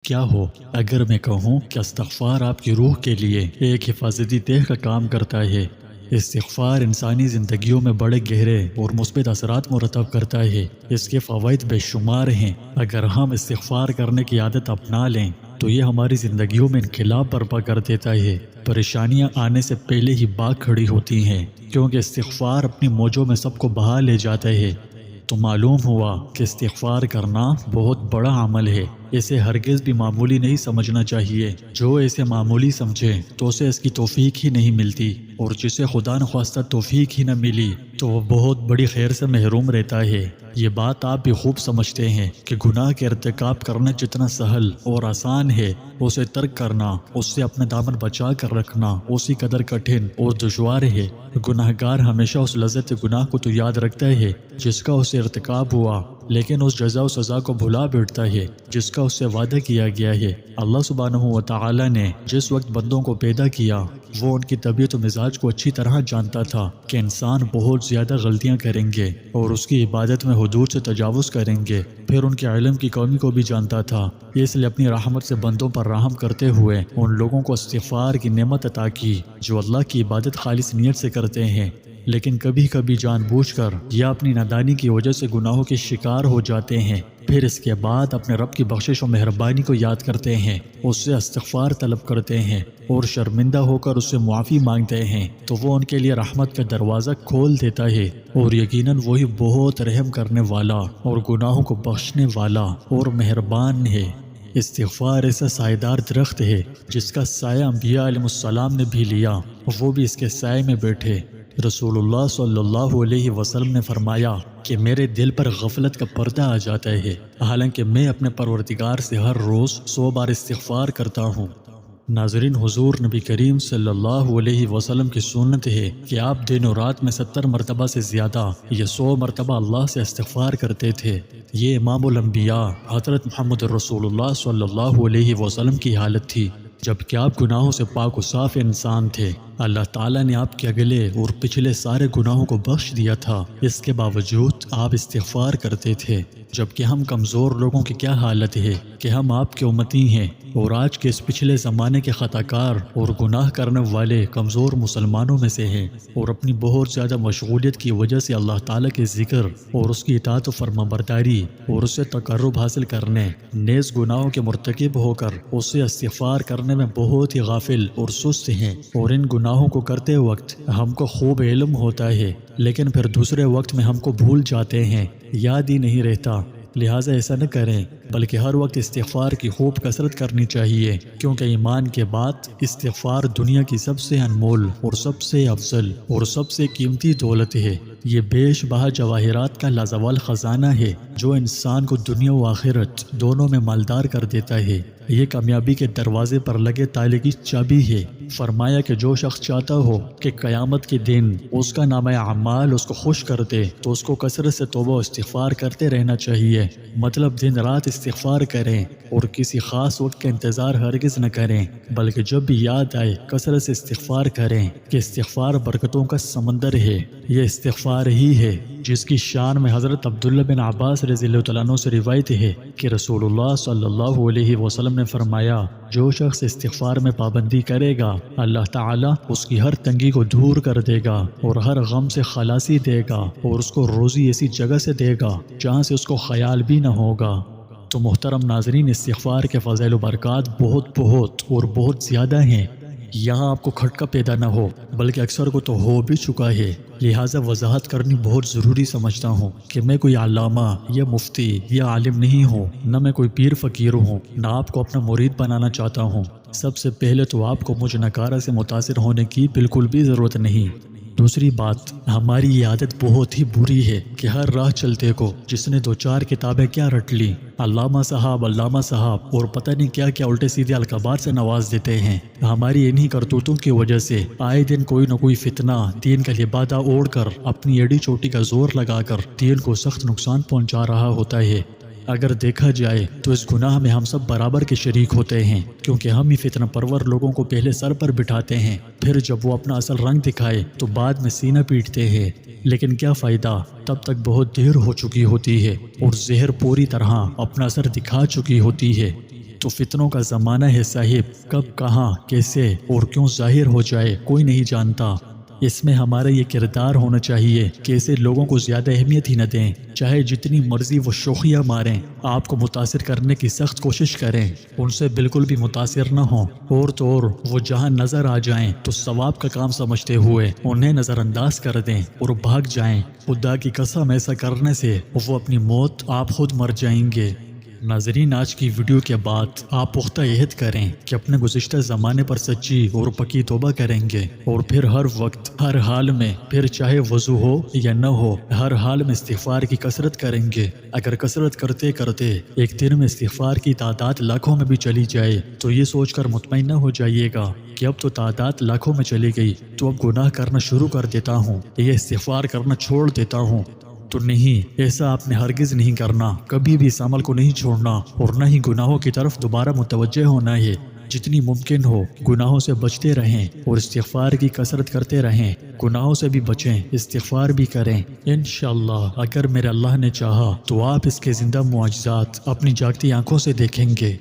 کیا ہو اگر میں کہوں کہ استغفار آپ کی روح کے لیے ایک حفاظتی تہ کا کام کرتا ہے۔ استغفار انسانی زندگیوں میں بڑے گہرے اور مثبت اثرات مرتب کرتا ہے۔ اس کے فوائد بے شمار ہیں۔ اگر ہم استغفار کرنے کی عادت اپنا لیں تو یہ ہماری زندگیوں میں انقلاب برپا کر دیتا ہے۔ پریشانیاں آنے سے پہلے ہی باغ کھڑی ہوتی ہیں، کیونکہ استغفار اپنی موجوں میں سب کو بہا لے جاتا ہے۔ تو معلوم ہوا کہ استغفار کرنا بہت بڑا عمل ہے۔ اسے ہرگز بھی معمولی نہیں سمجھنا چاہیے۔ جو اسے معمولی سمجھے تو اسے اس کی توفیق ہی نہیں ملتی، اور جسے خدا نخواستہ توفیق ہی نہ ملی تو وہ بہت بڑی خیر سے محروم رہتا ہے۔ یہ بات آپ بھی خوب سمجھتے ہیں کہ گناہ کے ارتکاب کرنا جتنا سہل اور آسان ہے، اسے ترک کرنا، اس سے اپنا دامن بچا کر رکھنا اسی قدر کٹھن اور دشوار ہے۔ گناہ گار ہمیشہ اس لذت گناہ کو تو یاد رکھتا ہے جس کا اسے ارتکاب ہوا، لیکن اس جزا و سزا کو بھلا بیٹھتا ہے جس کا اس سے وعدہ کیا گیا ہے۔ اللہ سبحانہ و تعالی نے جس وقت بندوں کو پیدا کیا، وہ ان کی طبیعت و مزاج کو اچھی طرح جانتا تھا کہ انسان بہت زیادہ غلطیاں کریں گے اور اس کی عبادت میں حدود سے تجاوز کریں گے۔ پھر ان کے علم کی کمی کو بھی جانتا تھا، اس لیے اپنی رحمت سے بندوں پر رحم کرتے ہوئے ان لوگوں کو استغفار کی نعمت عطا کی جو اللہ کی عبادت خالص نیت سے کرتے ہیں، لیکن کبھی کبھی جان بوجھ کر یا اپنی نادانی کی وجہ سے گناہوں کے شکار ہو جاتے ہیں۔ پھر اس کے بعد اپنے رب کی بخشش و مہربانی کو یاد کرتے ہیں، اس سے استغفار طلب کرتے ہیں اور شرمندہ ہو کر اس سے معافی مانگتے ہیں، تو وہ ان کے لیے رحمت کا دروازہ کھول دیتا ہے، اور یقیناً وہی بہت رحم کرنے والا اور گناہوں کو بخشنے والا اور مہربان ہے۔ استغفار ایسا سائیدار درخت ہے جس کا سایہ انبیاء علیہ السلام نے بھی لیا، وہ بھی اس کے سائے میں بیٹھے۔ رسول اللہ صلی اللہ علیہ وسلم نے فرمایا کہ میرے دل پر غفلت کا پردہ آ جاتا ہے، حالانکہ میں اپنے پروردگار سے ہر روز 100 بار استغفار کرتا ہوں۔ ناظرین، حضور نبی کریم صلی اللہ علیہ وسلم کی سنت ہے کہ آپ دن و رات میں 70 مرتبہ سے زیادہ یا 100 مرتبہ اللہ سے استغفار کرتے تھے۔ یہ امام الانبیاء حضرت محمد رسول اللہ صلی اللہ علیہ وسلم کی حالت تھی، جبکہ آپ گناہوں سے پاک و صاف انسان تھے۔ اللہ تعالیٰ نے آپ کے اگلے اور پچھلے سارے گناہوں کو بخش دیا تھا، اس کے باوجود آپ استغفار کرتے تھے۔ جبکہ ہم کمزور لوگوں کی کیا حالت ہے کہ ہم آپ کے امتی ہیں، اور آج کے اس پچھلے زمانے کے خطا کار اور گناہ کرنے والے کمزور مسلمانوں میں سے ہیں، اور اپنی بہت زیادہ مشغولیت کی وجہ سے اللہ تعالیٰ کے ذکر اور اس کی اطاعت و فرمانبرداری اور اس سے تقرب حاصل کرنے نیز گناہوں کے مرتکب ہو کر اس سے استغفار کرنے میں بہت ہی غافل اور سست ہیں۔ اور ان گناہوں کو کرتے وقت ہم کو خوب علم ہوتا ہے، لیکن پھر دوسرے وقت میں ہم کو بھول جاتے ہیں، یاد ہی نہیں رہتا۔ لہٰذا ایسا نہ کریں، بلکہ ہر وقت استغفار کی خوب کثرت کرنی چاہیے، کیونکہ ایمان کے بعد استغفار دنیا کی سب سے انمول اور سب سے افضل اور سب سے قیمتی دولت ہے۔ یہ بیش بہا جواہرات کا لازوال خزانہ ہے جو انسان کو دنیا و آخرت دونوں میں مالدار کر دیتا ہے۔ یہ کامیابی کے دروازے پر لگے تالے کی چابی ہے۔ فرمایا کہ جو شخص چاہتا ہو کہ قیامت کے دن اس کا نامہ اعمال اس کو خوش کر دے تو اس کو کثرت سے توبہ و استغفار کرتے رہنا چاہیے۔ مطلب دن رات استغفار کریں اور کسی خاص وقت کا انتظار ہرگز نہ کریں، بلکہ جب بھی یاد آئے کثرت سے استغفار کریں، کہ استغفار برکتوں کا سمندر ہے۔ یہ استغفار ہی ہے جس کی شان میں حضرت عبداللہ بن عباس رضی اللہ عنہ سے روایت ہے کہ رسول اللہ صلی اللہ علیہ وسلم نے فرمایا، جو شخص استغفار میں پابندی کرے گا، اللہ تعالیٰ اس کی ہر تنگی کو دور کر دے گا اور ہر غم سے خلاصی دے گا، اور اس کو روزی ایسی جگہ سے دے گا جہاں سے اس کو خیال بھی نہ ہوگا۔ تو محترم ناظرین، استغفار کے فضائل و برکات بہت اور بہت زیادہ ہیں۔ یہاں آپ کو کھٹکا پیدا نہ ہو، بلکہ اکثر کو تو ہو بھی چکا ہے، لہٰذا وضاحت کرنی بہت ضروری سمجھتا ہوں کہ میں کوئی علامہ یا مفتی یا عالم نہیں ہوں، نہ میں کوئی پیر فقیر ہوں، نہ آپ کو اپنا مرید بنانا چاہتا ہوں۔ سب سے پہلے تو آپ کو مجھ نکارہ سے متاثر ہونے کی بالکل بھی ضرورت نہیں۔ دوسری بات، ہماری یہ عادت بہت ہی بری ہے کہ ہر راہ چلتے کو جس نے 2-4 کتابیں کیا رٹ لی، علامہ صاحب اور پتہ نہیں کیا کیا الٹے سیدھے القابات سے نواز دیتے ہیں۔ ہماری انہی کرتوتوں کی وجہ سے آئے دن کوئی نہ کوئی فتنہ دین کا لبادہ اوڑھ کر اپنی ایڑی چوٹی کا زور لگا کر دین کو سخت نقصان پہنچا رہا ہوتا ہے۔ اگر دیکھا جائے تو اس گناہ میں ہم سب برابر کے شریک ہوتے ہیں، کیونکہ ہم ہی فتنہ پرور لوگوں کو پہلے سر پر بٹھاتے ہیں، پھر جب وہ اپنا اصل رنگ دکھائے تو بعد میں سینہ پیٹتے ہیں۔ لیکن کیا فائدہ، تب تک بہت دیر ہو چکی ہوتی ہے اور زہر پوری طرح اپنا اثر دکھا چکی ہوتی ہے۔ تو فتنوں کا زمانہ ہے صاحب، کب کہاں کیسے اور کیوں ظاہر ہو جائے کوئی نہیں جانتا۔ اس میں ہمارا یہ کردار ہونا چاہیے کہ ایسے لوگوں کو زیادہ اہمیت ہی نہ دیں، چاہے جتنی مرضی وہ شوخیاں ماریں، آپ کو متاثر کرنے کی سخت کوشش کریں، ان سے بالکل بھی متاثر نہ ہوں، اور تو اور وہ جہاں نظر آ جائیں تو ثواب کا کام سمجھتے ہوئے انہیں نظر انداز کر دیں اور بھاگ جائیں۔ خدا کی قسم ایسا کرنے سے وہ اپنی موت آپ خود مر جائیں گے۔ ناظرین، آج کی ویڈیو کے بعد آپ پختہ عہد کریں کہ اپنے گزشتہ زمانے پر سچی اور پکی توبہ کریں گے، اور پھر ہر وقت ہر حال میں، پھر چاہے وضو ہو یا نہ ہو، ہر حال میں استغفار کی کثرت کریں گے۔ اگر کثرت کرتے کرتے ایک دن میں استغفار کی تعداد لاکھوں میں بھی چلی جائے تو یہ سوچ کر مطمئن نہ ہو جائیے گا کہ اب تو تعداد لاکھوں میں چلی گئی تو اب گناہ کرنا شروع کر دیتا ہوں، یہ استغفار کرنا چھوڑ دیتا ہوں۔ تو نہیں، ایسا آپ نے ہرگز نہیں کرنا، کبھی بھی اس عمل کو نہیں چھوڑنا، اور نہ ہی گناہوں کی طرف دوبارہ متوجہ ہونا ہے۔ جتنی ممکن ہو گناہوں سے بچتے رہیں اور استغفار کی کثرت کرتے رہیں، گناہوں سے بھی بچیں، استغفار بھی کریں۔ انشاءاللہ اگر میرے اللہ نے چاہا تو آپ اس کے زندہ معجزات اپنی جاگتی آنکھوں سے دیکھیں گے۔